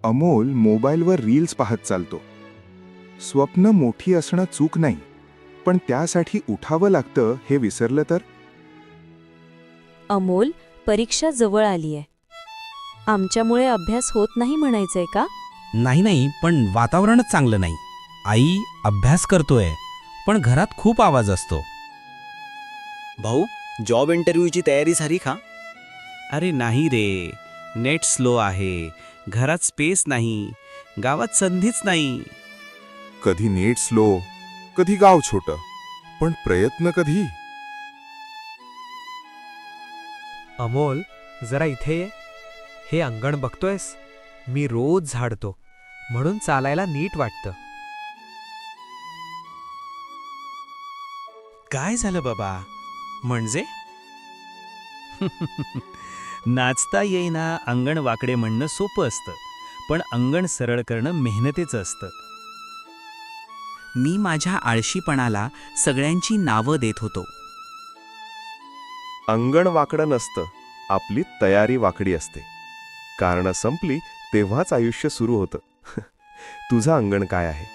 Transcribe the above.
अमोल मोबाईलवर रील्स पाहत चालतो. स्वप्न मोठी असणं चूक नाही, पण त्यासाठी उठावं लागतं हे विसरलं तर? अमोल, परीक्षा जवळ आलीये. आमच्यामुळे अभ्यास होत नाही म्हणायचंय का? नाही नाही, पण वातावरणच चांगलं नाही. आई अभ्यास करतोय, पण घरात खूप आवाज असतो. भाऊ, जॉब इंटरव्ह्यूची तयारी झाली का? अरे नाही रे, नेट स्लो आहे, घरात स्पेस नाही, गावात संधीच नाही. कधी नेट स्लो, कधी गाव छोटं, पण प्रयत्न कधी? अमोल, जरा इथे ये. हे अंगण बघतोयस? मी रोज झाडतो, म्हणून चालायला नीट वाटतं. काय झालं बाबा? म्हणजे नाचता येईना अंगण वाकडे म्हणणं सोपं असतं, पण अंगण सरळ करणं मेहनतीचं असतं. मी माझ्या आळशीपणाला सगळ्यांची नावं देत होतो. अंगण वाकडं नसतं, आपली तयारी वाकडी असते. कारणं संपली तेव्हाच आयुष्य सुरू होतं. तुझं अंगण काय आहे?